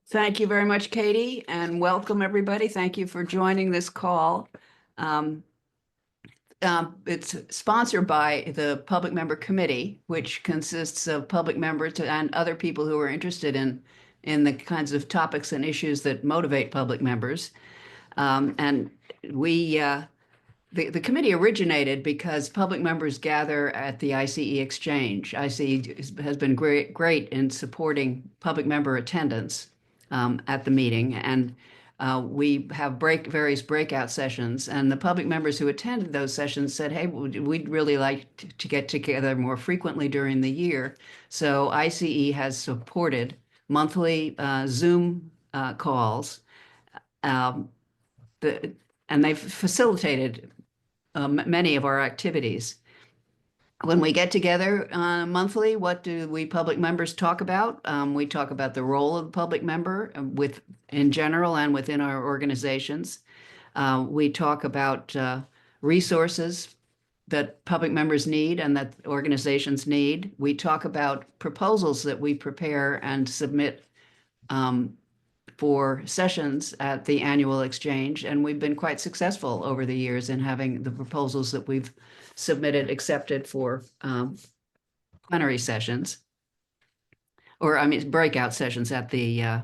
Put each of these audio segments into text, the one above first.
Thank you very much, Katie, and welcome everybody. Thank you for joining this call. Um, it's sponsored by the Public Member Committee, which consists of public members and other people who are interested in the kinds of topics and issues that motivate public members. And we the committee originated because public members gather at the I.C.E. exchange. I.C.E. has been great in supporting public member attendance at the meeting, and we have various breakout sessions. And the public members who attended those sessions said, "Hey, we'd really like to get together more frequently during the year." So I.C.E. has supported monthly Zoom calls. Um, the, and they've facilitated many of our activities. When we get together monthly, what do we public members talk about? We talk about the role of the public member in general and within our organizations. We talk about resources that public members need and that organizations need. We talk about proposals that we prepare and submit um, for sessions at the annual exchange, and we've been quite successful over the years in having the proposals that we've submitted accepted for plenary sessions, or I mean breakout sessions at the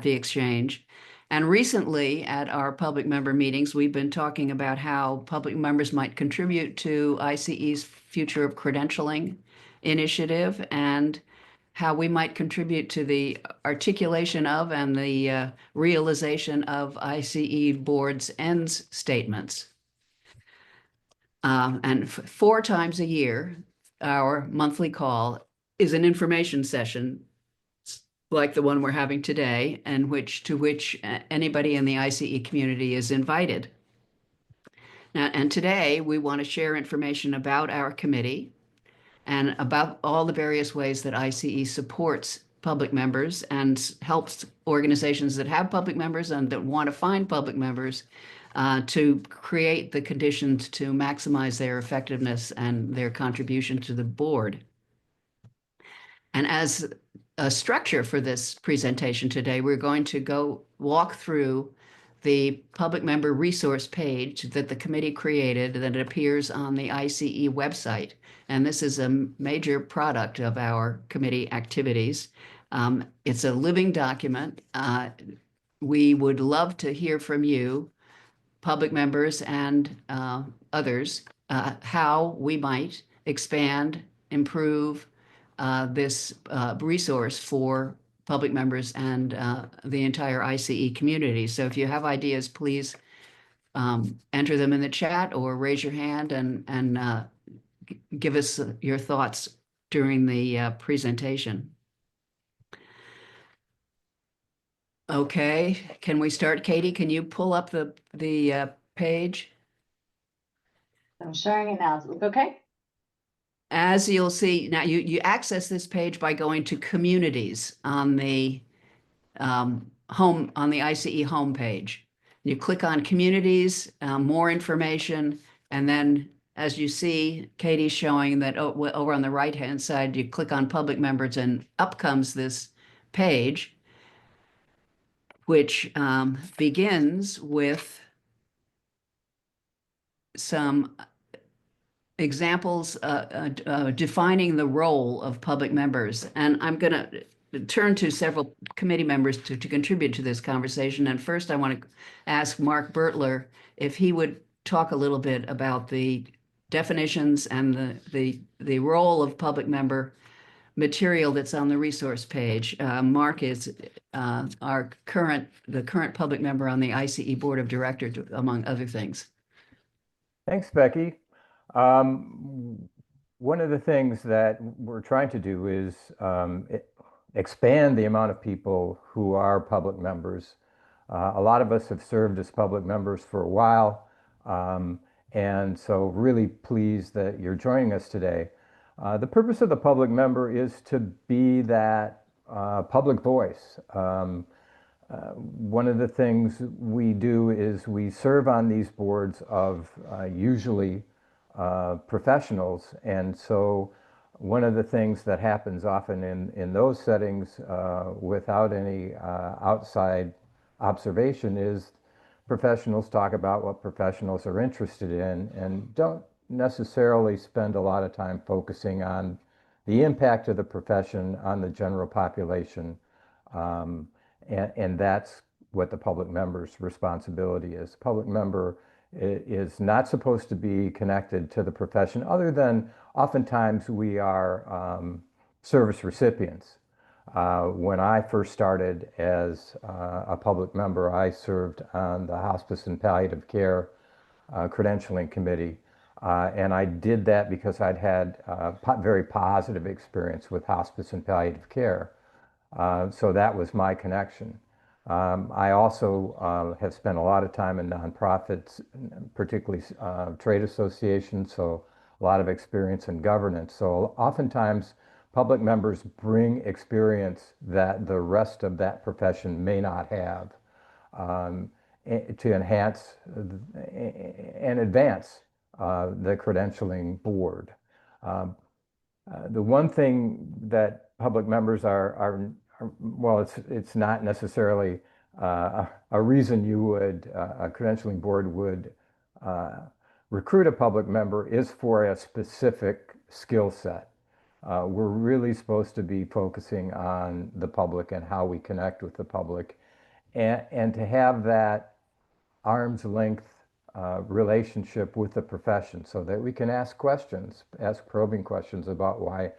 exchange. And recently, at our public member meetings, we've been talking about how public members might contribute to I.C.E.'s Future of Credentialing initiative and how we might contribute to the articulation of and the realization of I.C.E. board's ends statements. And 4 times a year, our monthly call is an information session like the one we're having today, and to which anybody in the I.C.E. community is invited. Now, and today we want to share information about our committee and about all the various ways that I.C.E. supports public members and helps organizations that have public members and that want to find public members to create the conditions to maximize their effectiveness and their contribution to the board. And as a structure for this presentation today, we're going to walk through the public member resource page that the committee created that appears on the I.C.E. website. And this is a major product of our committee activities. It's a living document. We would love to hear from you, public members and others, how we might expand, improve this resource for public members and the entire I.C.E. community. So if you have ideas, please enter them in the chat or raise your hand and give us your thoughts during the presentation. Okay, can we start? Katie, can you pull up the page? I'm sharing it now. Does it look okay? As you'll see, now you access this page by going to Communities on the home on the I.C.E. homepage. You click on Communities, more information, and then as you see, Katie's showing that over on the right-hand side, you click on Public Members, and up comes this page, which begins with some examples defining the role of public members. And I'm going to turn to several committee members to contribute to this conversation. And first, I want to ask Mark Bertler if he would talk a little bit about the definitions and the role of public member material that's on the resource page. Mark is the current public member on the I.C.E. Board of Directors, among other things. Thanks, Becky. One of the things that we're trying to do is expand the amount of people who are public members. A lot of us have served as public members for a while, and so really pleased that you're joining us today. The purpose of the public member is to be that public voice. One of the things we do is we serve on these boards of usually professionals, and so One of the things that happens often in those settings without any outside observation is professionals talk about what professionals are interested in and don't necessarily spend a lot of time focusing on the impact of the profession on the general population. Um, and that's what the public member's responsibility is. Public member is not supposed to be connected to the profession other than oftentimes we are service recipients. When I first started as a public member, I served on the Hospice and Palliative Care Credentialing Committee. And I did that because I'd had very positive experience with hospice and palliative care. So that was my connection. I also have spent a lot of time in nonprofits, particularly trade associations, so a lot of experience in governance. So oftentimes, public members bring experience that the rest of that profession may not have um, to enhance and advance the credentialing board. Um, the one thing that public members well, it's not necessarily a reason you would, a credentialing board would recruit a public member is for a specific skill set. We're really supposed to be focusing on the public and how we connect with the public, and to have that arm's length relationship with the profession so that we can ask questions, ask probing questions about why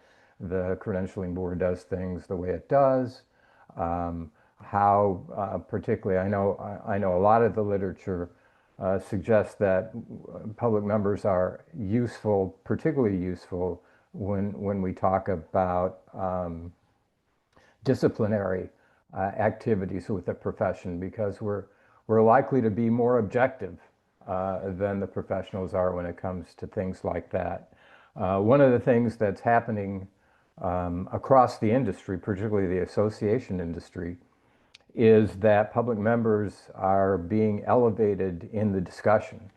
the credentialing board does things the way it does. How particularly, I know a lot of the literature suggests that public members are useful, particularly useful when we talk about disciplinary activities with the profession because we're likely to be more objective than the professionals are when it comes to things like that. One of the things that's happening across the industry, particularly the association industry, is that public members are being elevated in the discussion.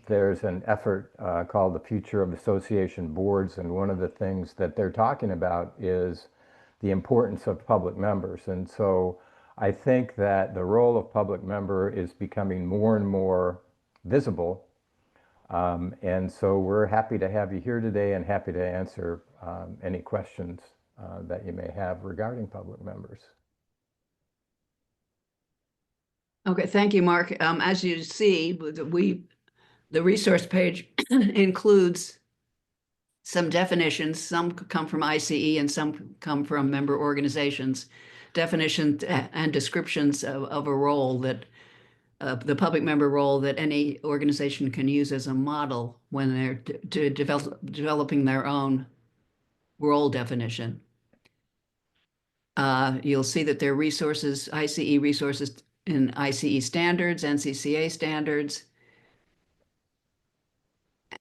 There's an effort called the Future of Association Boards, and one of the things that they're talking about is the importance of public members. And so I think that the role of public member is becoming more and more visible. And so we're happy to have you here today and happy to answer any questions that you may have regarding public members. Okay, thank you, Mark. As you see, the resource page includes some definitions. Some come from I.C.E. and some come from member organizations. Definitions and descriptions of a role that the public member role that any organization can use as a model when they're developing their own role definition. You'll see that there are resources, I.C.E. resources in I.C.E. standards, NCCA standards.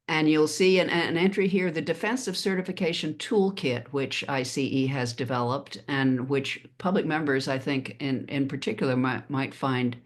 And you'll see an entry here, the Defensive Certification Toolkit, which I.C.E. has developed and which public members, I think, in particular, might find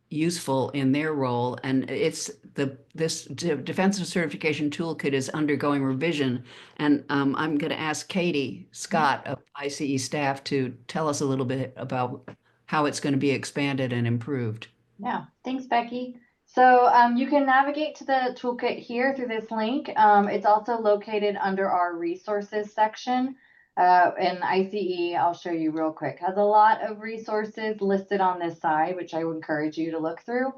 useful in their role. And this Defensive Certification Toolkit is undergoing revision. And I'm going to ask Katie Scott of I.C.E. staff to tell us a little bit about how it's going to be expanded and improved. Yeah, thanks, Becky. So you can navigate to the toolkit here through this link. It's also located under our resources section. And I.C.E., I'll show you real quick, has a lot of resources listed on this side, which I would encourage you to look through.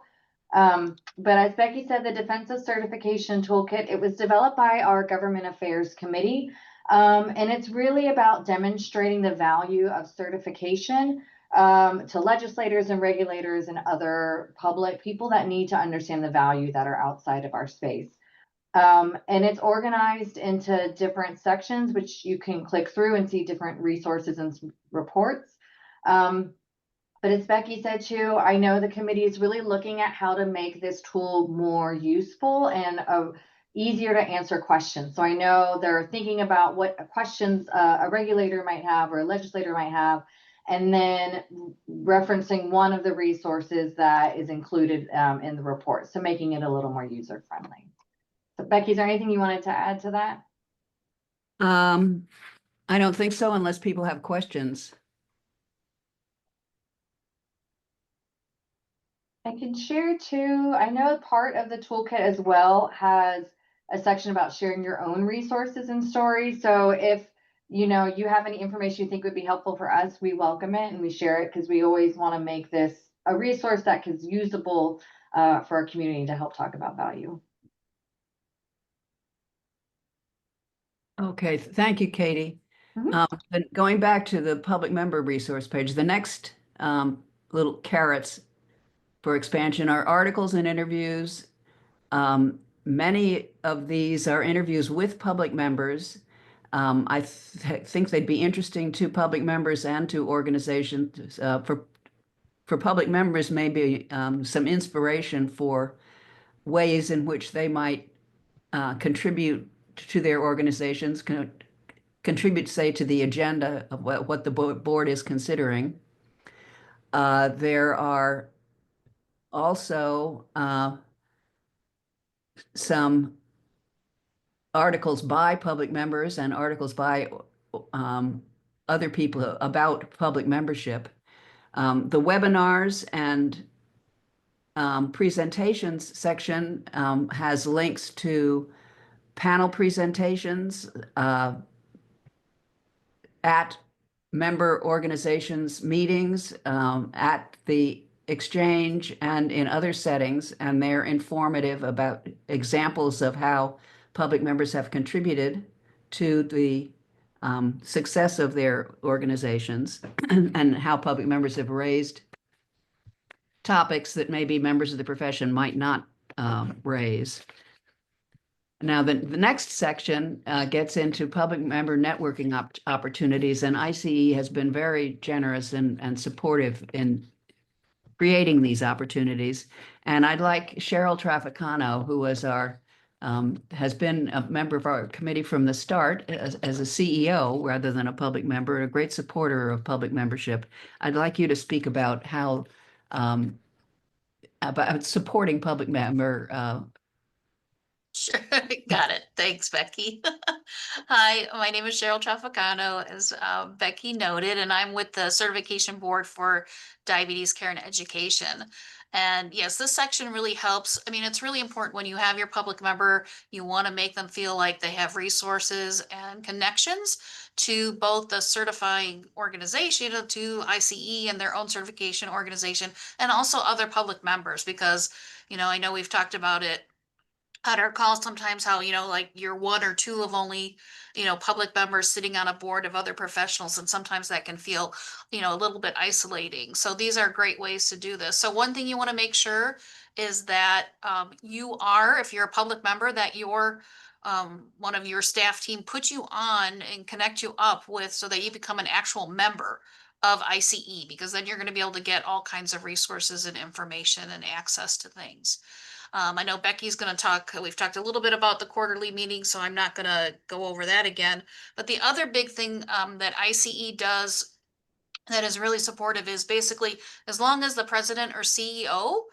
But as Becky said, the Defensive Certification Toolkit, it was developed by our Government Affairs Committee. And it's really about demonstrating the value of certification to legislators and regulators and other public people that need to understand the value that are outside of our space. And it's organized into different sections, which you can click through and see different resources and reports. But as Becky said too, I know the committee is really looking at how to make this tool more useful and easier to answer questions. So I know they're thinking about what questions a regulator might have or a legislator might have, and then referencing one of the resources that is included in the report. So making it a little more user-friendly. So Becky, is there anything you wanted to add to that? Um, I don't think so unless people have questions. I can share too. I know part of the toolkit as well has a section about sharing your own resources and stories. So if you have any information you think would be helpful for us, we welcome it and we share it because we always want to make this a resource that is usable for our community to help talk about value. Okay, thank you, Katie. Mhm. But going back to the public member resource page, the next little carrots for expansion are articles and interviews. Many of these are interviews with public members. I think they'd be interesting to public members and to organizations. For public members, maybe some inspiration for ways in which they might contribute to their organizations, contribute, say, to the agenda of what the board is considering. There are also some articles by public members and articles by um, other people about public membership. The webinars and presentations section has links to panel presentations at member organizations meetings, at the exchange and in other settings, and they're informative about examples of how public members have contributed to the success of their organizations and how public members have raised topics that maybe members of the profession might not raise. Now, the next section gets into public member networking opportunities, and I.C.E. has been very generous and supportive in creating these opportunities. And I'd like Cheryl Traficano, who was has been a member of our committee from the start as a CEO rather than a public member, a great supporter of public membership. I'd like you to speak about how about supporting public member. Sure. Got it. Thanks, Becky. Hi, my name is Cheryl Trafficano, as Becky noted, and I'm with the Certification Board for Diabetes Care and Education. And yes, this section really helps. I mean, it's really important when you have your public member, you want to make them feel like they have resources and connections to both the certifying organization, to I.C.E. and their own certification organization, and also other public members, because, I know we've talked about it at our calls sometimes how, like you're one or two of only, public members sitting on a board of other professionals. And sometimes that can feel, a little bit isolating. So these are great ways to do this. So one thing you want to make sure is that you are, if you're a public member, that your one of your staff team put you on and connect you up with so that you become an actual member of I.C.E. because then you're going to be able to get all kinds of resources and information and access to things. I know Becky's going to talk, we've talked a little bit about the quarterly meeting, so I'm not going to go over that again. But the other big thing that I.C.E. does that is really supportive is basically as long as the president or CEO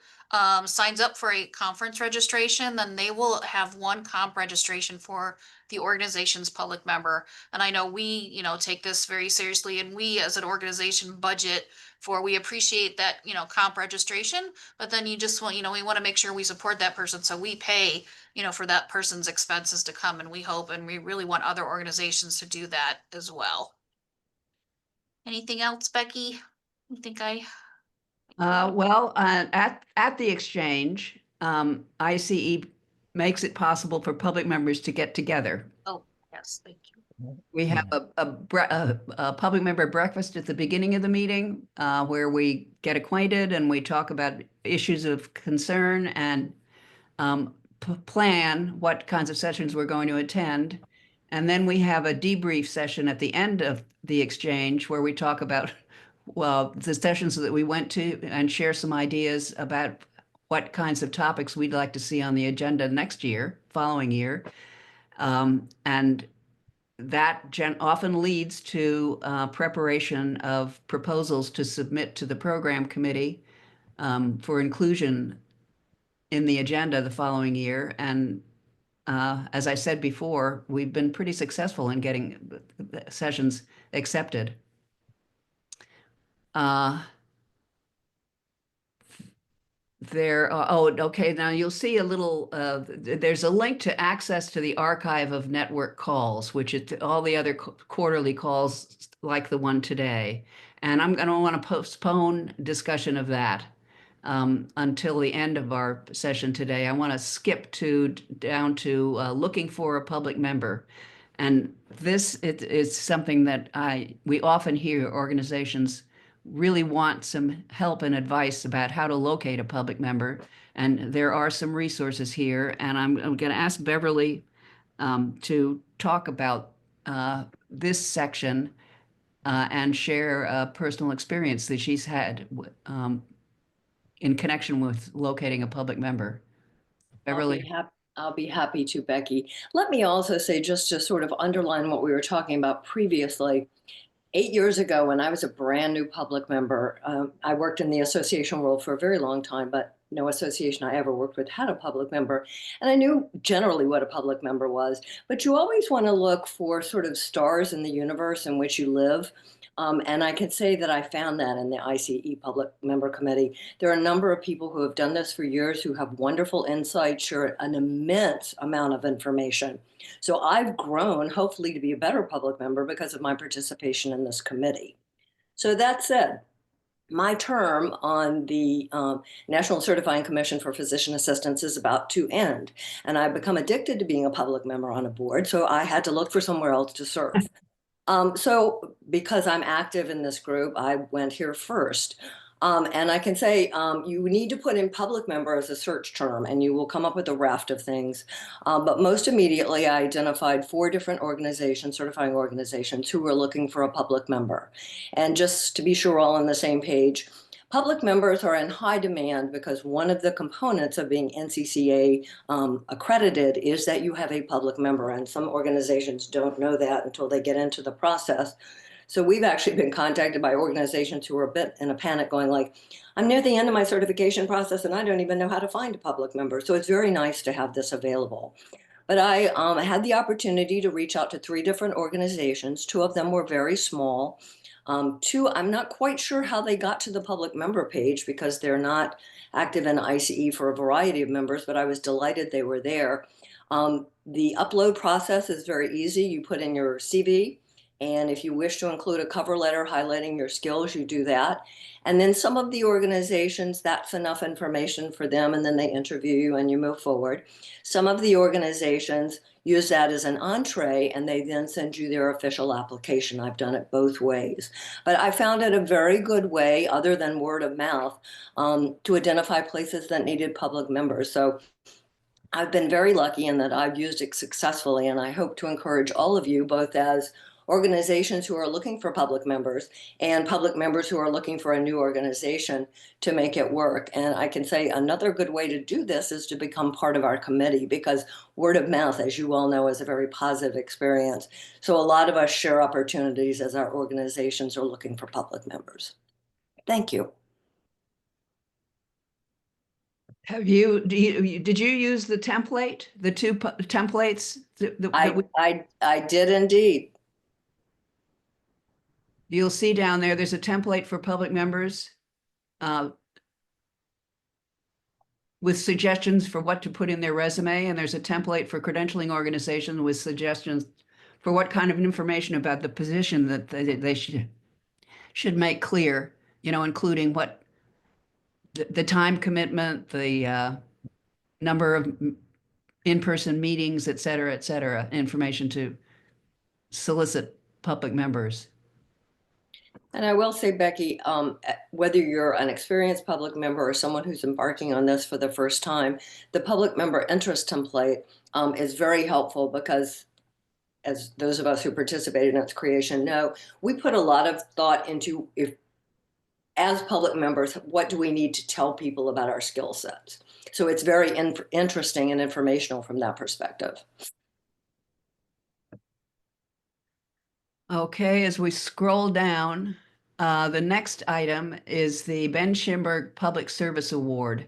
signs up for a conference registration, then they will have one comp registration for the organization's public member. And I know we, take this very seriously, and we as an organization budget for, we appreciate that, comp registration, but then you just want, we want to make sure we support that person. So we pay, for that person's expenses to come, and we hope, and we really want other organizations to do that as well. Anything else, Becky? You think Well, at the exchange, I.C.E. makes it possible for public members to get together. oh, yes, thank you. We have a public member breakfast at the beginning of the meeting where we get acquainted and we talk about issues of concern and plan what kinds of sessions we're going to attend. And then we have a debrief session at the end of the exchange where we talk about, well, the sessions that we went to and share some ideas about what kinds of topics we'd like to see on the agenda next year, following year. And that often leads to preparation of proposals to submit to the program committee for inclusion in the agenda the following year. And as I said before, we've been pretty successful in getting the sessions accepted. Uh, okay, now you'll see a little, there's a link to access to the archive of network calls, which is all the other quarterly calls like the one today. And I'm going to want to postpone discussion of that until the end of our session today. I want to skip down to looking for a public member. And this is something that we often hear organizations really want some help and advice about how to locate a public member. And there are some resources here. And I'm going to ask Beverly to talk about this section and share a personal experience that she's had in connection with locating a public member. Beverly? I'll be happy to, Becky. Let me also say, just to sort of underline what we were talking about previously, 8 years ago, when I was a brand new public member, I worked in the association world for a very long time, but no association I ever worked with had a public member. And I knew generally what a public member was, but you always want to look for sort of stars in the universe in which you live. And I can say that I found that in the I.C.E. Public Member Committee. There are a number of people who have done this for years, who have wonderful insight, share an immense amount of information. So I've grown, hopefully, to be a better public member because of my participation in this committee. So that said, my term on the National Certifying Commission for Physician Assistants is about to end. And I've become addicted to being a public member on a board, so I had to look for somewhere else to serve. So because I'm active in this group, I went here first. And I can say you need to put in public member as a search term and you will come up with a raft of things. But most immediately, I identified 4 different organizations, certifying organizations, who were looking for a public member. And just to be sure we're all on the same page, public members are in high demand because one of the components of being NCCA accredited is that you have a public member, and some organizations don't know that until they get into the process. So we've actually been contacted by organizations who are a bit in a panic, going like, I'm near the end of my certification process and I don't even know how to find a public member. So it's very nice to have this available. But I had the opportunity to reach out to 3 different organizations. 2 of them were very small. 2, I'm not quite sure how they got to the public member page because they're not active in I.C.E. for a variety of members, but I was delighted they were there. The upload process is very easy. You put in your CV, and if you wish to include a cover letter highlighting your skills, you do that. And then some of the organizations, that's enough information for them, and then they interview you and you move forward. Some of the organizations use that as an entree, and they then send you their official application. I've done it both ways. But I found it a very good way, other than word of mouth, to identify places that needed public members. So I've been very lucky in that I've used it successfully, and I hope to encourage all of you, both as organizations who are looking for public members and public members who are looking for a new organization, to make it work. And I can say another good way to do this is to become part of our committee, because word of mouth, as you all know, is a very positive experience. So a lot of us share opportunities as our organizations are looking for public members. Thank you. Did you use the template, the 2 templates I did indeed. you'll see down there, there's a template for public members with suggestions for what to put in their resume. And there's a template for credentialing organizations with suggestions for what kind of information about the position that they should make clear, including what the time commitment, the number of in-person meetings, et cetera, information to solicit public members. And I will say, Becky, whether you're an experienced public member or someone who's embarking on this for the first time, the public member interest template is very helpful, because as those of us who participated in its creation know, we put a lot of thought into, as public members, what do we need to tell people about our skill sets? So it's very interesting and informational from that perspective. Okay, as we scroll down, the next item is the Ben Schimberg Public Service Award.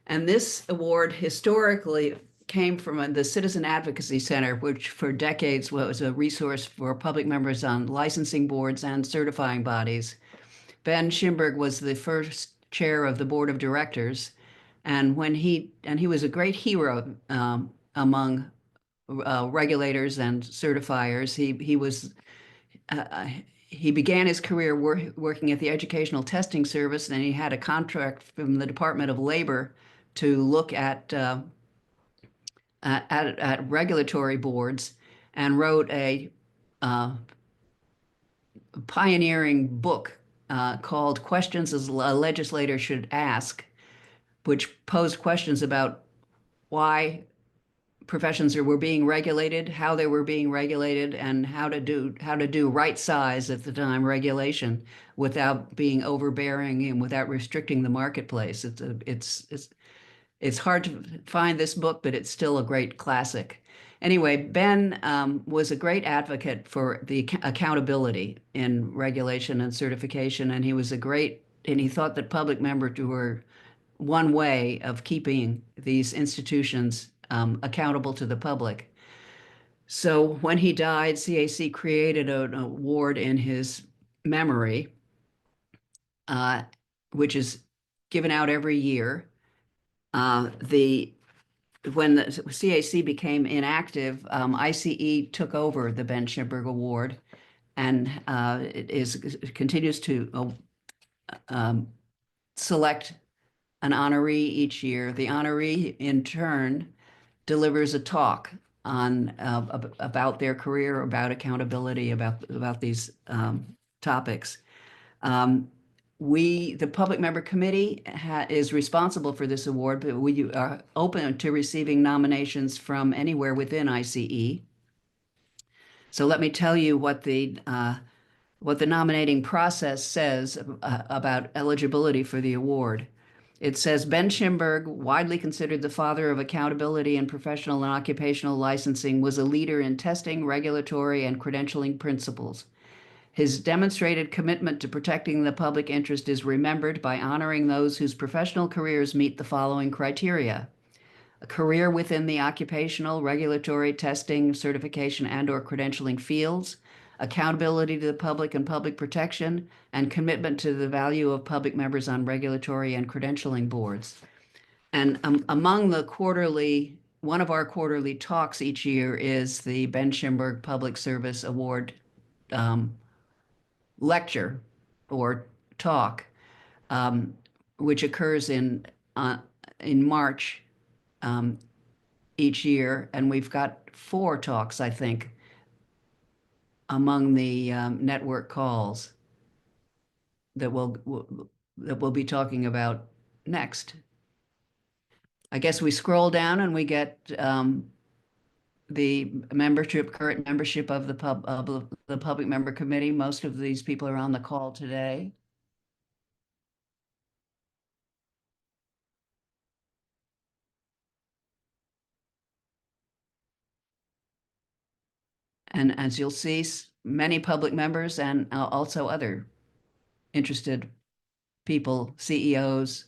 And this award historically came from the Citizen Advocacy Center, which for decades was a resource for public members on licensing boards and certifying bodies. Ben Schimberg was the first chair of the board of directors, and he was a great hero among regulators and certifiers. Uh, he began his career working at the Educational Testing Service, and he had a contract from the Department of Labor to look at regulatory boards, and wrote a pioneering book called Questions a Legislator Should Ask, which posed questions about why professions were being regulated, how they were being regulated, and how to do right size at the time regulation without being overbearing and without restricting the marketplace. It's hard to find this book, but it's still a great classic. Anyway, Ben was a great advocate for the accountability in regulation and certification, and he thought that public members were one way of keeping these institutions accountable to the public. So when he died, CAC created an award in his memory, uh, which is given out every year. When the CAC became inactive, I.C.E. took over the Ben Schimberg Award, and it continues to select an honoree each year. The honoree, in turn, delivers a talk on about their career, about accountability, about these topics. The Public Member Committee is responsible for this award, but we are open to receiving nominations from anywhere within I.C.E. So let me tell you what the nominating process says about eligibility for the award. It says Ben Schimberg, widely considered the father of accountability in professional and occupational licensing, was a leader in testing, regulatory, and credentialing principles. His demonstrated commitment to protecting the public interest is remembered by honoring those whose professional careers meet the following criteria: a career within the occupational, regulatory, testing, certification, and/or credentialing fields, accountability to the public and public protection, and commitment to the value of public members on regulatory and credentialing boards. And among one of our quarterly talks each year is the Ben Schimberg Public Service Award lecture or talk, which occurs in March each year, and we've got 4 talks, I think, among the network calls that we'll be talking about next. I guess we scroll down and we get the current membership of the Public Member Committee. Most of these people are on the call today. And as you'll see, many public members and also other interested people, CEOs.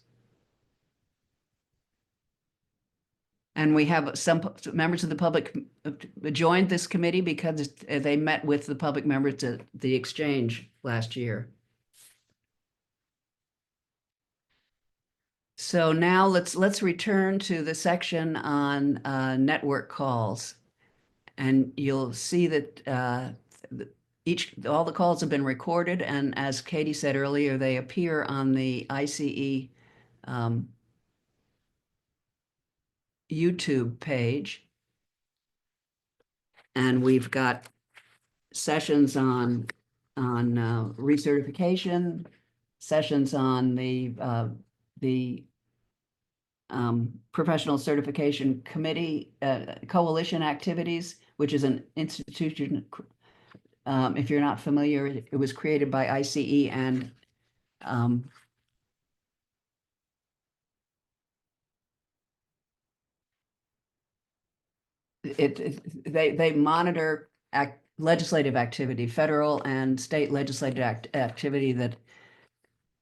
And we have some members of the public joined this committee because they met with the public members at the exchange last year. So now let's return to the section on network calls. And you'll see that all the calls have been recorded, and as Katie said earlier, they appear on the I.C.E. YouTube page. And we've got sessions on recertification, sessions on the Professional Certification Committee coalition activities, which is an institution. If you're not familiar, it was created by I.C.E. and they monitor legislative activity, federal and state legislative activity that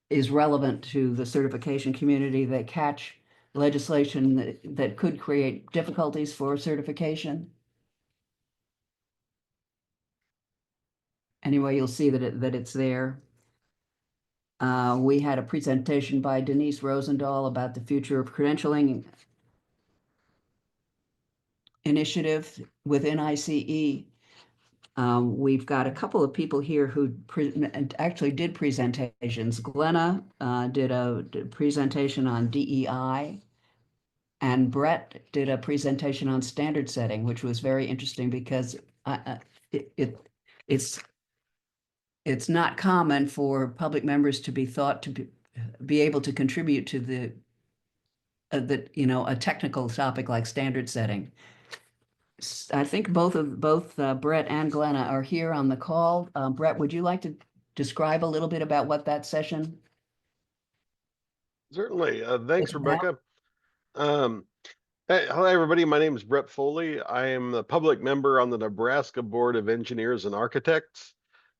is relevant to the certification community. They catch legislation that could create difficulties for certification? Anyway, you'll see that it's there. We had a presentation by Denise Rosendahl about the future of credentialing initiative within I.C.E. We've got a couple of people here who actually did presentations. Glenna did a presentation on DEI, and Brett did a presentation on standard setting, which was very interesting because it's not common for public members to be thought to be able to contribute to the a technical topic like standard setting. I think both Brett and Glenna are here on the call. Brett, would you like to describe a little bit about what that session Certainly. Thanks, was about? Rebecca. Hey, hello, everybody. My name is Brett Foley. I am a public member on the Nebraska Board of Engineers and Architects.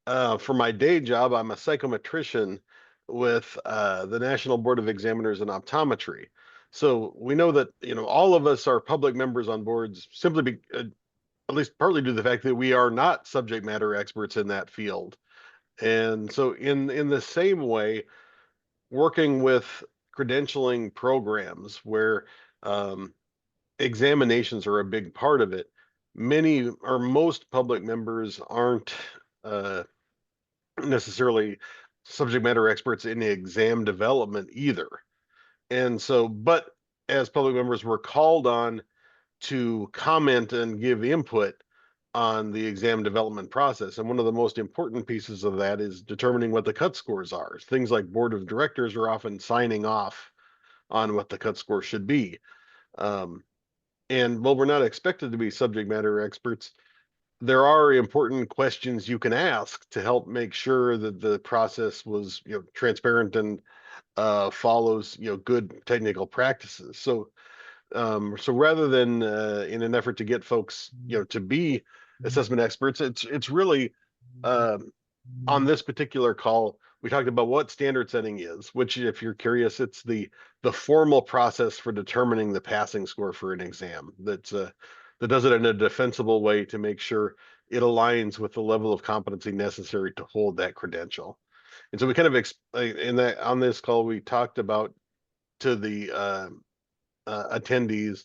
For my day job, I'm a psychometrician with the National Board of Examiners in Optometry. So we know that all of us are public members on boards simply at least partly due to the fact that we are not subject matter experts in that field. And so in the same way, working with credentialing programs where examinations are a big part of it, many or most public members aren't necessarily subject matter experts in exam development either. And so, but as public members, we're called on to comment and give input on the exam development process. And one of the most important pieces of that is determining what the cut scores are. Things like board of directors are often signing off on what the cut score should be. And while we're not expected to be subject matter experts, there are important questions you can ask to help make sure that the process was transparent and follows good technical practices. So rather than in an effort to get folks to be assessment experts, it's really on this particular call, we talked about what standard setting is, which, if you're curious, it's the formal process for determining the passing score for an exam that does it in a defensible way to make sure it aligns with the level of competency necessary to hold that credential. And so we kind of on this call, we talked about to the attendees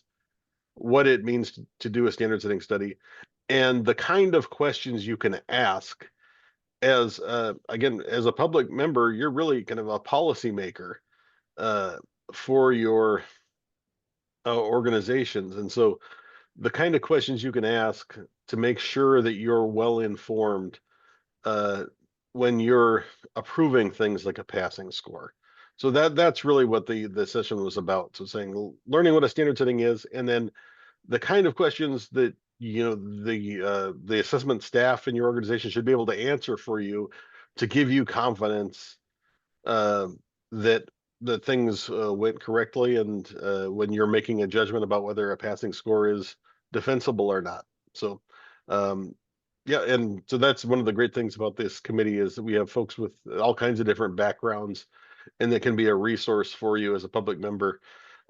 what it means to do a standard setting study and the kind of questions you can ask. As again, as a public member, you're really kind of a policymaker for your organizations. And so the kind of questions you can ask to make sure that you're well informed when you're approving things like a passing score. So that's really what the session was about. So saying, learning what a standard setting is, and then the kind of questions that the assessment staff in your organization should be able to answer for you to give you confidence that things went correctly, and when you're making a judgment about whether a passing score is defensible or not. So yeah, and so that's one of the great things about this committee is that we have folks with all kinds of different backgrounds, and that can be a resource for you as a public member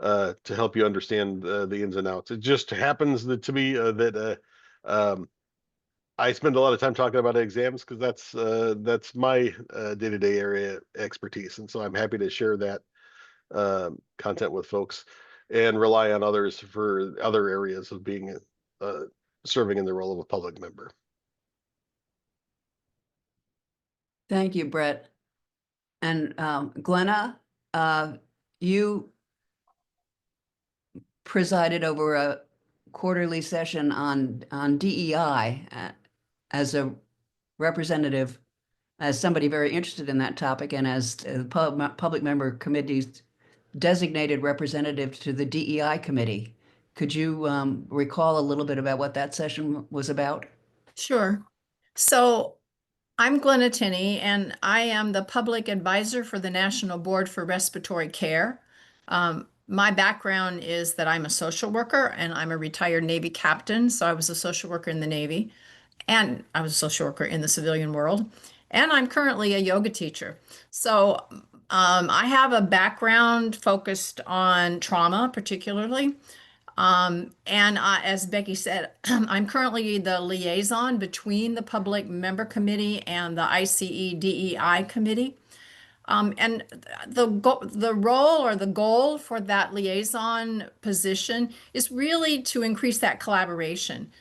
to help you understand the ins and outs. It just happens to me that I spend a lot of time talking about exams because that's my day-to-day area expertise, and so I'm happy to share that content with folks and rely on others for other areas of being serving in the role of a public member. Thank you, Brett. And Glenna, you presided over a quarterly session on DEI as a representative, as somebody very interested in that topic, and as public member committee's designated representative to the DEI committee. Could you recall a little bit about what that session was about? Sure. So I'm Glenna Tinney, and I am the public advisor for the National Board for Respiratory Care. My background is that I'm a social worker, and I'm a retired Navy captain. So I was a social worker in the Navy, and I was a social worker in the civilian world. And I'm currently a yoga teacher. So I have a background focused on trauma, particularly. As Becky said, I'm currently the liaison between the Public Member Committee and the I.C.E. DEI Committee. And the role or the goal for that liaison position is really to increase that collaboration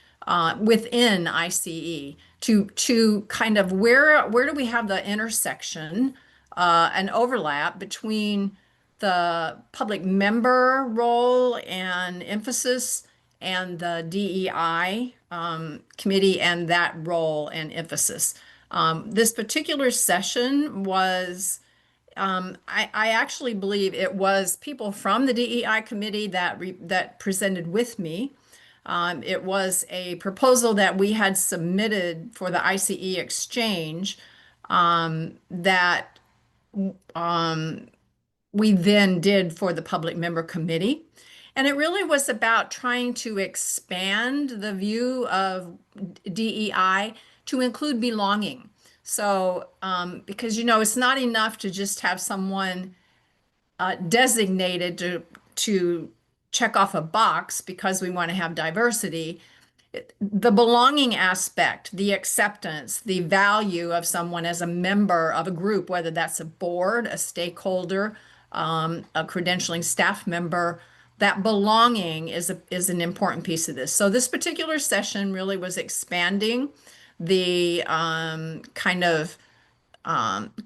within I.C.E. to kind of where do we have the intersection and overlap between the public member role and emphasis and the DEI committee and that role and emphasis. This particular session was I actually believe it was people from the DEI committee that presented with me. It was a proposal that we had submitted for the I.C.E. exchange that we then did for the public member committee. And it really was about trying to expand the view of DEI to include belonging. So, because it's not enough to just have someone designated to check off a box because we want to have diversity. The belonging aspect, the acceptance, the value of someone as a member of a group, whether that's a board, a stakeholder, a credentialing staff member, that belonging is an important piece of this. So this particular session really was expanding the kind of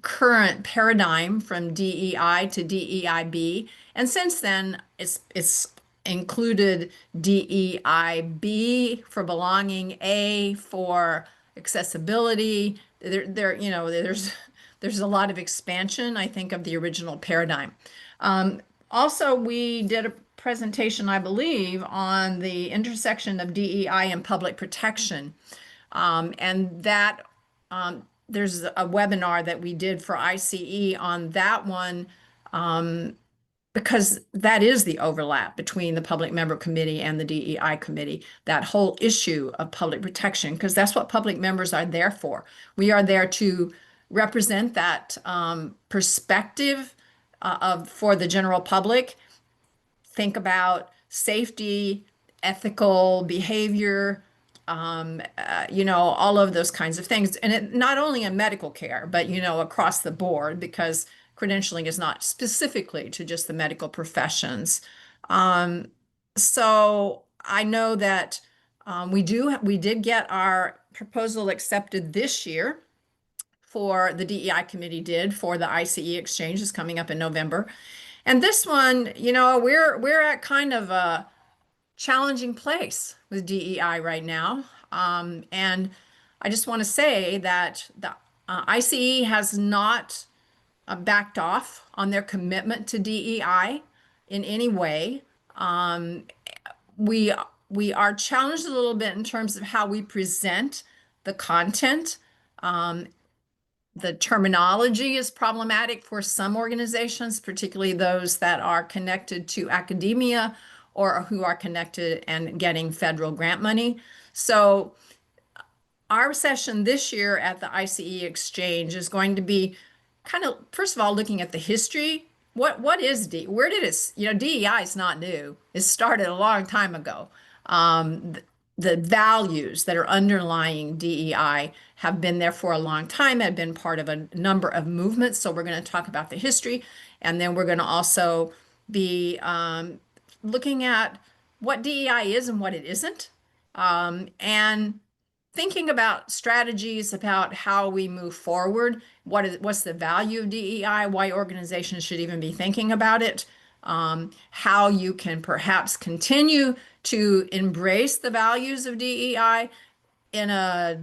current paradigm from DEI to DEIB. And since then, it's included DEIB for belonging, A for accessibility. There's a lot of expansion, I think, of the original paradigm. Also, we did a presentation, I believe, on the intersection of DEI and public protection. And that there's a webinar that we did for I.C.E. on that one because that is the overlap between the Public Member Committee and the DEI Committee, that whole issue of public protection, because that's what public members are there for. We are there to represent that perspective for the general public. Think about safety, ethical behavior, all of those kinds of things. And not only in medical care, but, across the board, because credentialing is not specifically to just the medical professions. So I know that we did get our proposal accepted this year for the DEI committee did for the I.C.E. exchange is coming up in November. And this one, we're at kind of a challenging place with DEI right now. And I just want to say that the I.C.E. has not backed off on their commitment to DEI in any way. We are challenged a little bit in terms of how we present the content. The terminology is problematic for some organizations, particularly those that are connected to academia or who are connected and getting federal grant money. So our session this year at the I.C.E. Exchange is going to be kind of, first of all, looking at the history. What is where did it, DEI is not new. It started a long time ago. The values that are underlying DEI have been there for a long time, have been part of a number of movements. So we're going to talk about the history, and then we're going to also be looking at what DEI is and what it isn't, and thinking about strategies about how we move forward. What's the value of DEI? Why organizations should even be thinking about it? How you can perhaps continue to embrace the values of DEI in a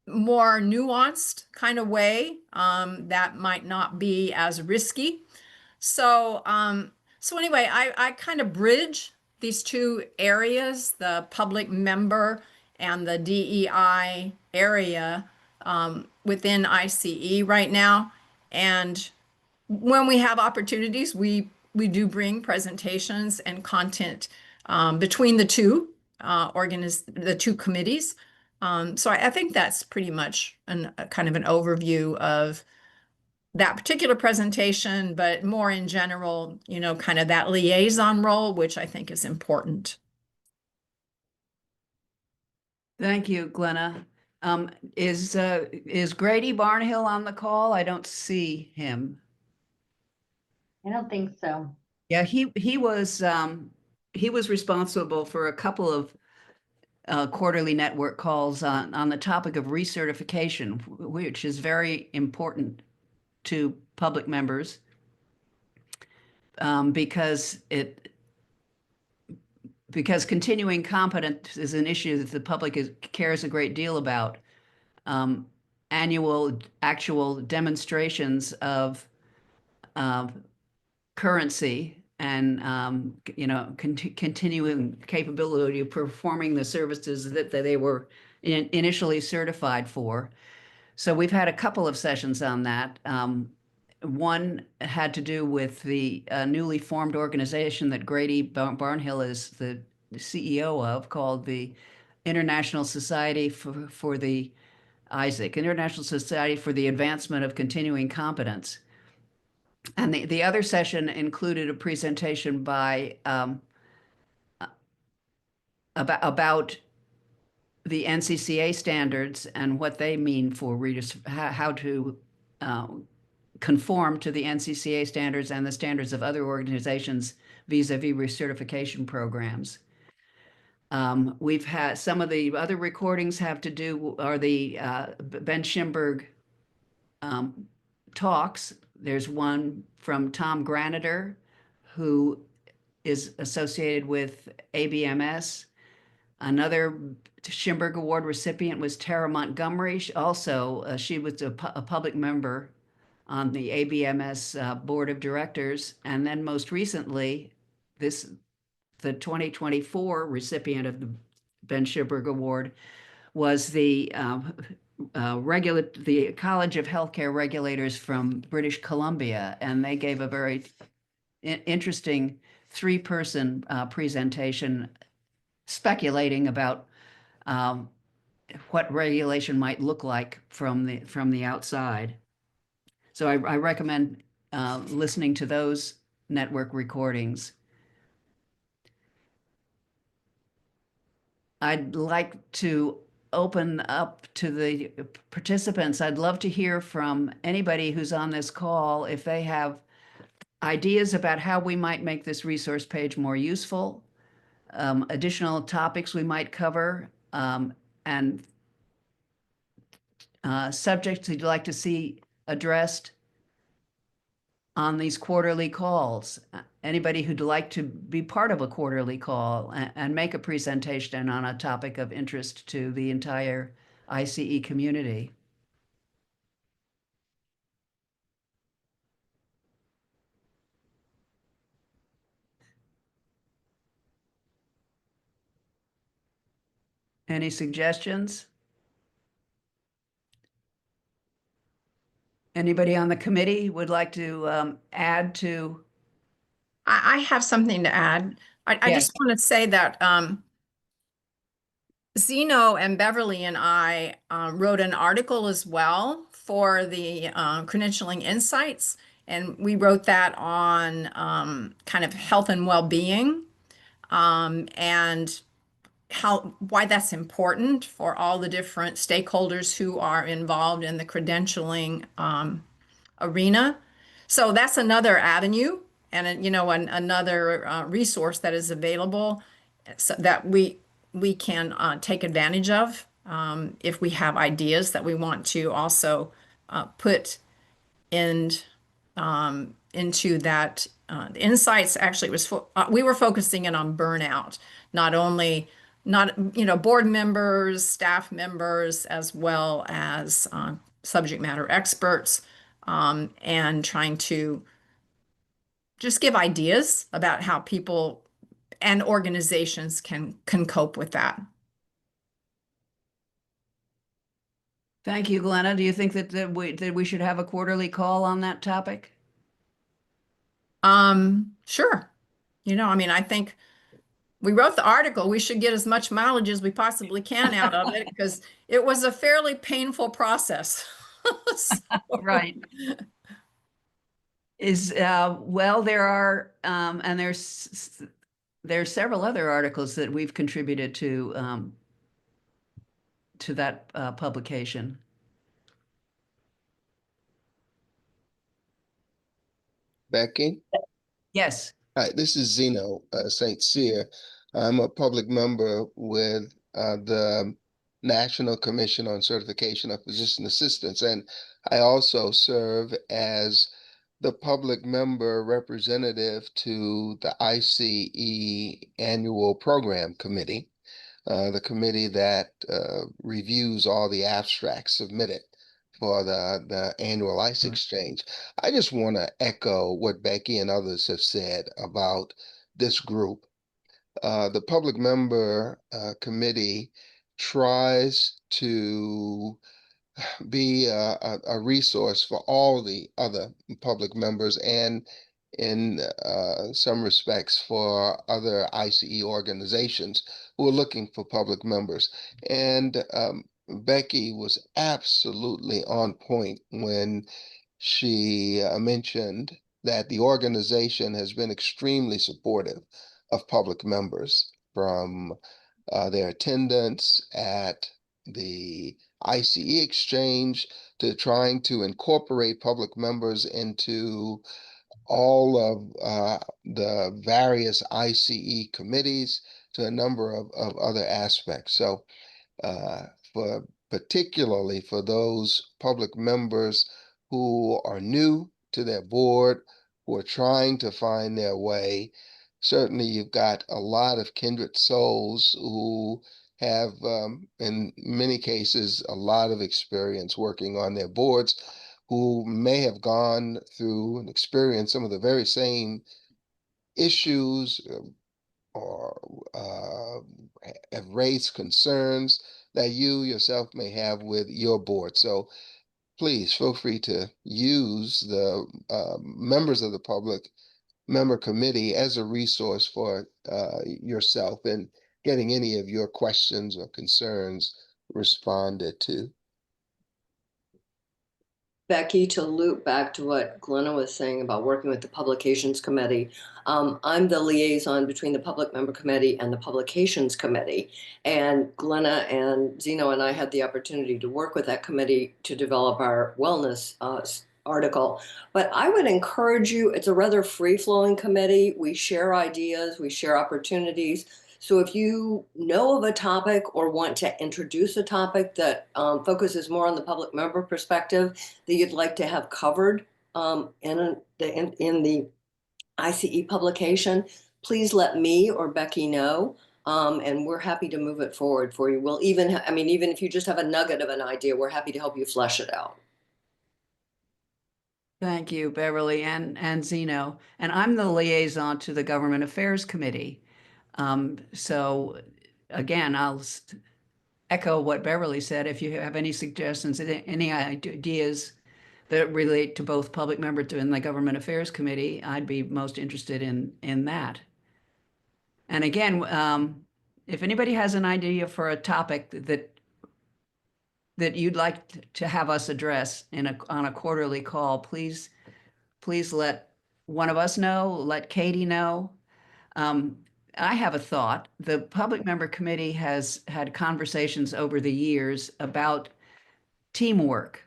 more nuanced kind of way that might not be as risky. So anyway, I kind of bridge these two areas, the public member and the DEI area within I.C.E. right now. And when we have opportunities, we do bring presentations and content between the two the two committees. So I think that's pretty much a kind of an overview of that particular presentation, but more in general, kind of that liaison role, which I think is important. Thank you, Glenna. Is Grady Barnhill on the call? I don't see him. I don't think so. Yeah, he was responsible for a couple of quarterly network calls on the topic of recertification, which is very important to public members because continuing competence is an issue that the public cares a great deal about. Annual actual demonstrations of currency and continuing capability of performing the services that they were initially certified for. So we've had a couple of sessions on that. One had to do with the newly formed organization that Grady Barnhill is the CEO of, called the International Society for the I.C.E, International Society for the Advancement of Continuing Competence. And the other session included a presentation by about the NCCA standards and what they mean for readers, how to conform to the NCCA standards and the standards of other organizations vis-a-vis recertification programs. We've had some of the other recordings have to do, are the Ben Schimberg talks. There's one from Tom Granitor, who is associated with ABMS. Another Schimberg Award recipient was Tara Montgomery. Also, she was a public member on the ABMS board of directors. And then most recently, the 2024 recipient of the Ben Schimberg Award was the College of Healthcare Regulators from British Columbia, and they gave a very interesting three-person presentation speculating about what regulation might look like from the outside. So I recommend listening to those network recordings. I'd like to open up to the participants. I'd love to hear from anybody who's on this call if they have ideas about how we might make this resource page more useful, additional topics we might cover, and subjects you'd like to see addressed on these quarterly calls. Anybody who'd like to be part of a quarterly call and make a presentation on a topic of interest to the entire I.C.E. community. Any suggestions? Anybody on the committee would like to add to? I have something to add. I Yeah. just want to say that Zeno and Beverly and I wrote an article as well for the Credentialing Insights, and we wrote that on kind of health and well-being and why that's important for all the different stakeholders who are involved in the credentialing arena. So that's another avenue and another resource that is available so that we can take advantage of if we have ideas that we want to also put in into that. The insights actually we were focusing in on burnout, not board members, staff members, as well as subject matter experts, and trying to just give ideas about how people and organizations can cope with that. Thank you, Glenna. Do you think that we should have a quarterly call on that topic? Sure. I think we wrote the article. We should get as much mileage as we possibly can out of it because it was a fairly painful process. So- Right. Well, there are, and there's several other articles that we've contributed to that publication. Becky. Yes. Hi, this is Zeno St. Cyr. I'm a public member with the National Commission on Certification of Physician Assistants, and I also serve as the public member representative to the I.C.E. Annual Program Committee, the committee that reviews all the abstracts submitted for the annual I.C.E. Right. exchange. I just want to echo what Becky and others have said about this group. The public member committee tries to be a resource for all the other public members and in some respects for other I.C.E. organizations who are looking for public members. And Becky was absolutely on point when she mentioned that the organization has been extremely supportive of public members from their attendance at the I.C.E. exchange to trying to incorporate public members into all of the various I.C.E. committees to a number of other aspects. So uh, for particularly for those public members who are new to their board, who are trying to find their way. Certainly, you've got a lot of kindred souls who have, in many cases, a lot of experience working on their boards, who may have gone through and experienced some of the very same issues, or have raised concerns that you yourself may have with your board. So please feel free to use the members of the public member committee as a resource for yourself in getting any of your questions or concerns responded to. Becky, to loop back to what Glenna was saying about working with the Publications Committee, I'm the liaison between the Public Member Committee and the Publications Committee. And Glenna and Zeno and I had the opportunity to work with that committee to develop our wellness article. But I would encourage you, it's a rather free-flowing committee. We share ideas, we share opportunities. So if you know of a topic or want to introduce a topic that focuses more on the public member perspective that you'd like to have covered in the I.C.E. publication, please let me or Becky know. And we're happy to move it forward for you. We'll even, I mean, even if you just have a nugget of an idea, we're happy to help you flesh it out. Thank you, Beverly and Zeno. And I'm the liaison to the Government Affairs Committee. So again, I'll echo what Beverly said. If you have any suggestions, any ideas that relate to both public members and the Government Affairs Committee, I'd be most interested in that. And again, if anybody has an idea for a topic that you'd like to have us address on a quarterly call, please let one of us know, let Katie know. I have a thought. The Public Member Committee has had conversations over the years about teamwork.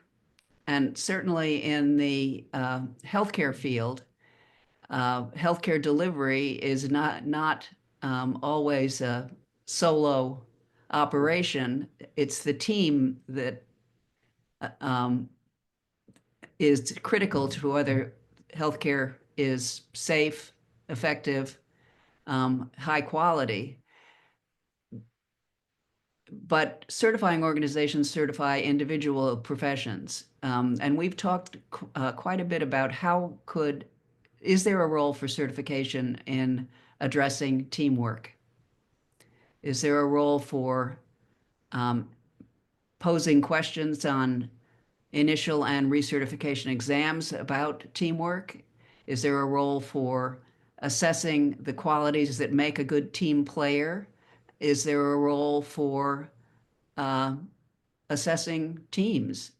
And certainly in the healthcare field, healthcare delivery is not always a solo operation. It's the team that um, is critical to whether healthcare is safe, effective, high quality. But certifying organizations certify individual professions. And we've talked quite a bit about is there a role for certification in addressing teamwork? Is there a role for posing questions on initial and recertification exams about teamwork? Is there a role for assessing the qualities that make a good team player? Is there a role for assessing teams?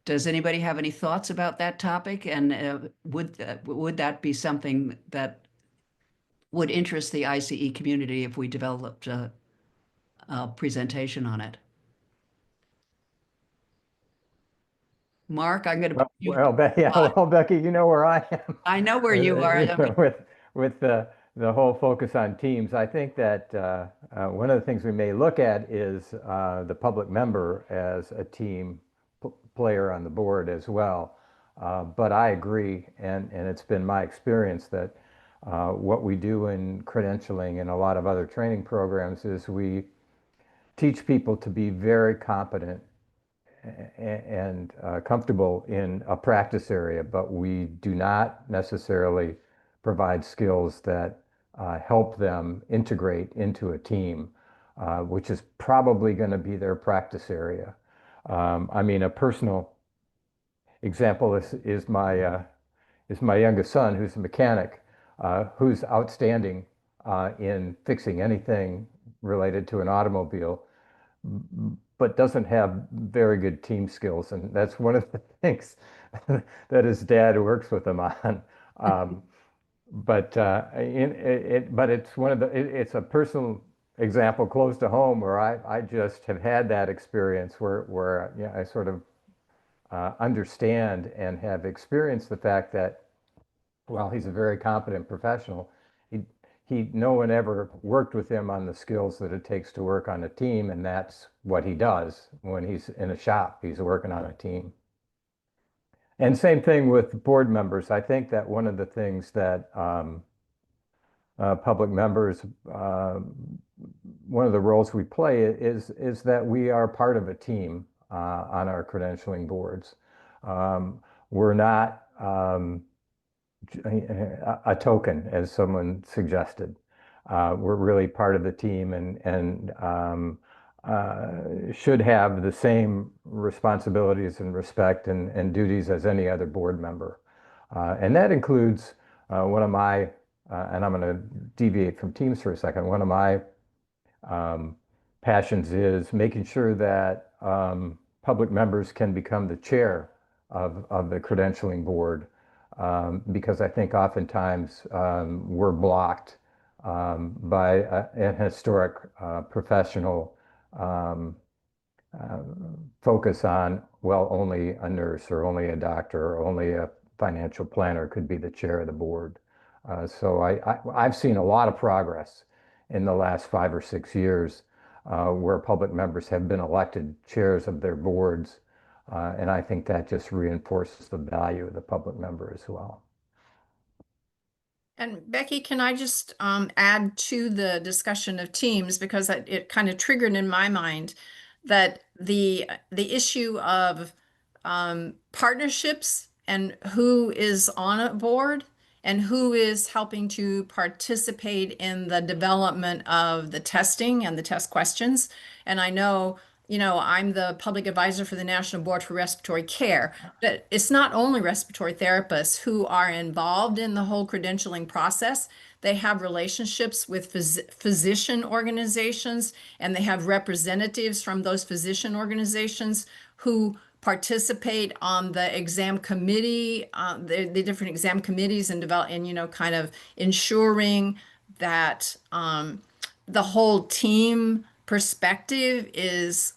Does anybody have any thoughts about that topic? And would that be something that would interest the ICE community if we developed a presentation on it? Mark, I'm going to. Well, Becky, you know where I am. I know where you are. I mean, With the whole focus on teams, I think that one of the things we may look at is the public member as a team player on the board as well. But I agree, and it's been my experience that what we do in credentialing and a lot of other training programs is we teach people to be very competent and comfortable in a practice area, but we do not necessarily provide skills that help them integrate into a team, which is probably going to be their practice area. I mean, a personal example is my youngest son, who's a mechanic, who's outstanding in fixing anything related to an automobile, but doesn't have very good team skills. And that's one of the things that his dad works with him on. But it's one of it's a personal example close to home where I just have had that experience where you know, I sort of understand and have experienced the fact that while he's a very competent professional, no one ever worked with him on the skills that it takes to work on a team, and that's what he does when he's in a shop. He's working on a team. And same thing with board members. I think that one of the things that public members, one of the roles we play is that we are part of a team on our credentialing boards. We're not a token, as someone suggested. We're really part of the team and should have the same responsibilities and respect and duties as any other board member. And that includes one of my, and I'm going to deviate from teams for a second, one of my passions is making sure that public members can become the chair of the credentialing board. Because I think oftentimes we're blocked by an historic professional focus on, well, only a nurse or only a doctor or only a financial planner could be the chair of the board. So I've seen a lot of progress in the last 5 or 6 years where public members have been elected chairs of their boards. And I think that just reinforces the value of the public member as well. And Becky, can I just add to the discussion of teams, because it kind of triggered in my mind that the issue of partnerships and who is on a board and who is helping to participate in the development of the testing and the test questions. And I know, you know, I'm the public advisor for the National Board for Respiratory Care, but it's not only respiratory therapists who are involved in the whole credentialing process. They have relationships with physician organizations, and they have representatives from those physician organizations who participate on the exam committee, the different exam committees, and develop, and you know, kind of ensuring that the whole team perspective is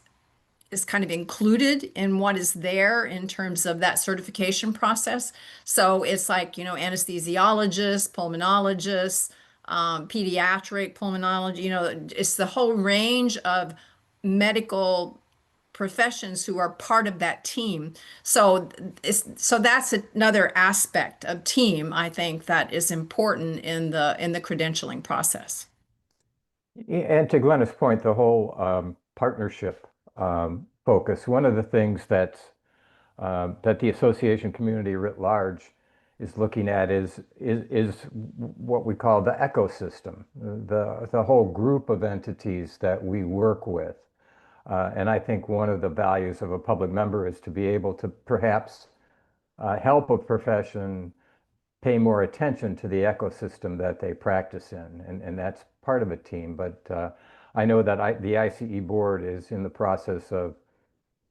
kind of included in what is there in terms of that certification process. So it's like, you know, anesthesiologists, pulmonologists, pediatric pulmonology, you know, it's the whole range of medical professions who are part of that team. So that's another aspect of team, I think, that is important in the credentialing process. And to Glenna's point, the whole partnership focus, one of the things that the association community writ large is looking at is what we call the ecosystem, the whole group of entities that we work with. And I think one of the values of a public member is to be able to perhaps help a profession pay more attention to the ecosystem that they practice in. And that's part of a team. But I know that the ICE board is in the process of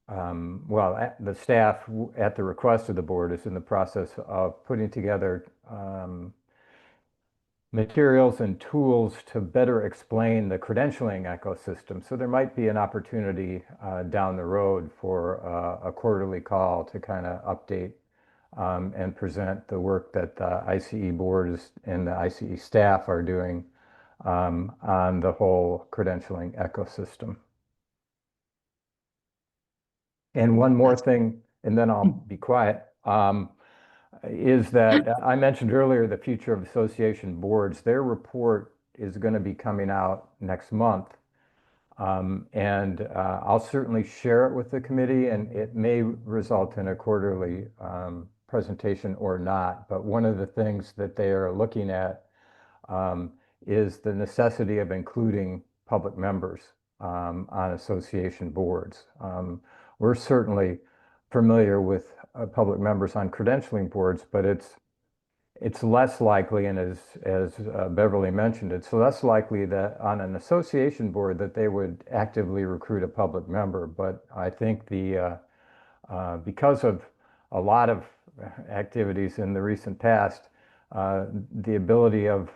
the staff, at the request of the board, is in the process of putting together materials and tools to better explain the credentialing ecosystem. So there might be an opportunity down the road for a quarterly call to kind of update and present the work that the I.C.E. boards and the I.C.E. staff are doing on the whole credentialing ecosystem. And one more thing, and then I'll be quiet, is that I mentioned earlier the future of association boards. Their report is going to be coming out next month. And I'll certainly share it with the committee, and it may result in a quarterly presentation or not. But one of the things that they are looking at is the necessity of including public members on association boards. We're certainly familiar with public members on credentialing boards, but it's less likely, and as Beverly mentioned, it's less likely that on an association board that they would actively recruit a public member. But I think because of a lot of activities in the recent past, the ability of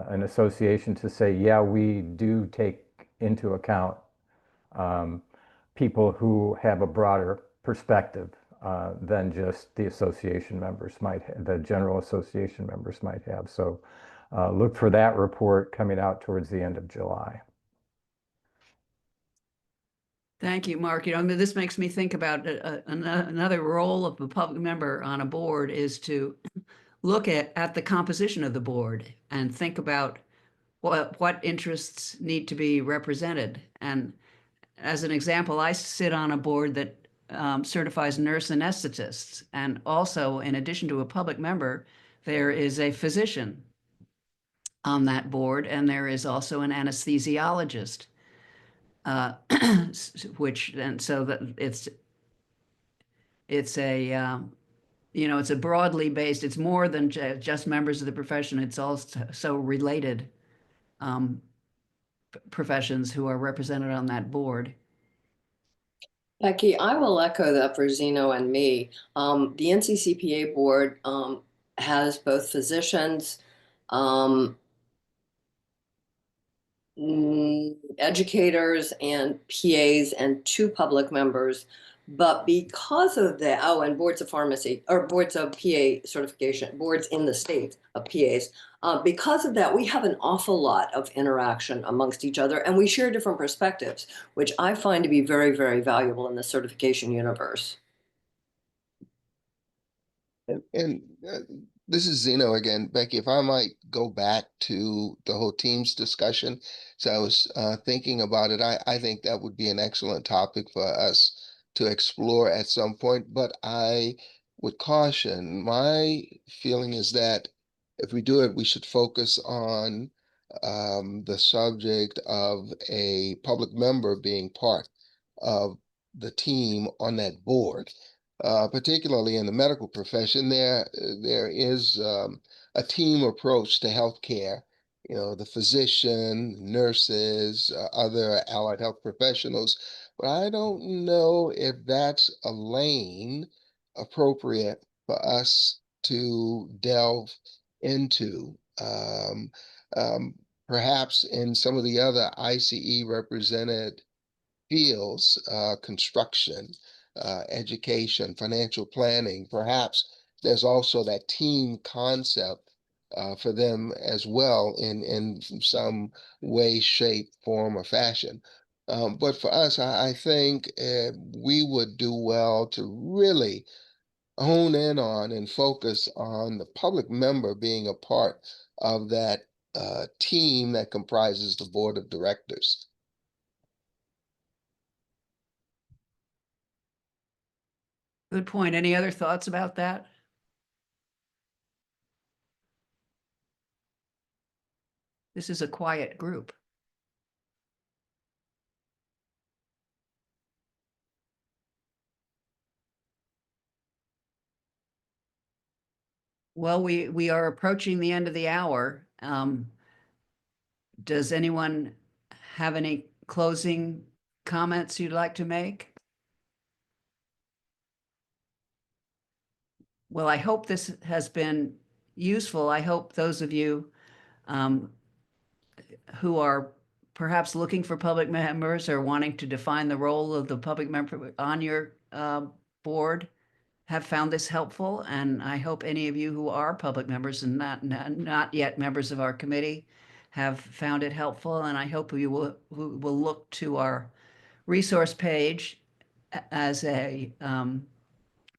an association to say, yeah, we do take into account people who have a broader perspective than just the association members the general association members might have. So look for that report coming out towards the end of July. Thank you, Mark. I mean, this makes me think about another role of a public member on a board is to look at the composition of the board and think about what interests need to be represented. And as an example, I sit on a board that certifies nurse anesthetists. And also, in addition to a public member, there is a physician on that board, and there is also an anesthesiologist, so that it's a it's a broadly based. It's more than just members of the profession. It's also related professions who are represented on that board. Becky, I will echo that for Zeno and me. The NCCPA board has both physicians, educators, and PAs, and 2 public members. But because of that, and boards of pharmacy, or boards of PA certification, boards in the state of PAs, because of that, we have an awful lot of interaction amongst each other, and we share different perspectives, which I find to be very, very valuable in the certification universe. And this is Zeno again, Becky. If I might go back to the whole teams discussion, so I was thinking about it. I think that would be an excellent topic for us to explore at some point. But I would caution. My feeling is that if we do it, we should focus on the subject of a public member being part of the team on that board. Particularly in the medical profession, there is a team approach to healthcare. You know, the physician, nurses, other allied health professionals. But I don't know if that's a lane appropriate for us to delve into. Perhaps in some of the other I.C.E. represented fields, construction, education, financial planning. Perhaps there's also that team concept for them as well in some way, shape, form, or fashion. But for us, I think we would do well to really hone in on and focus on the public member being a part of that team that comprises the board of directors. Good point. Any other thoughts about that? This is a quiet group. Well, we are approaching the end of the hour. Does anyone have any closing comments you'd like to make? well, I hope this has been useful. I hope those of you who are perhaps looking for public members or wanting to define the role of the public member on your board have found this helpful. And I hope any of you who are public members and not yet members of our committee have found it helpful. And I hope you will look to our resource page as an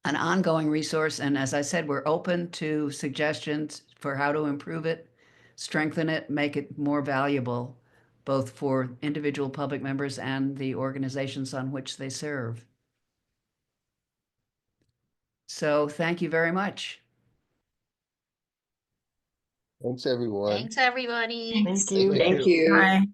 ongoing resource. And as I said, we're open to suggestions for how to improve it, strengthen it, make it more valuable, both for individual public members and the organizations on which they serve. So thank you very much. Thanks, everyone. Thanks, everybody. Thank you. Thank you. Bye.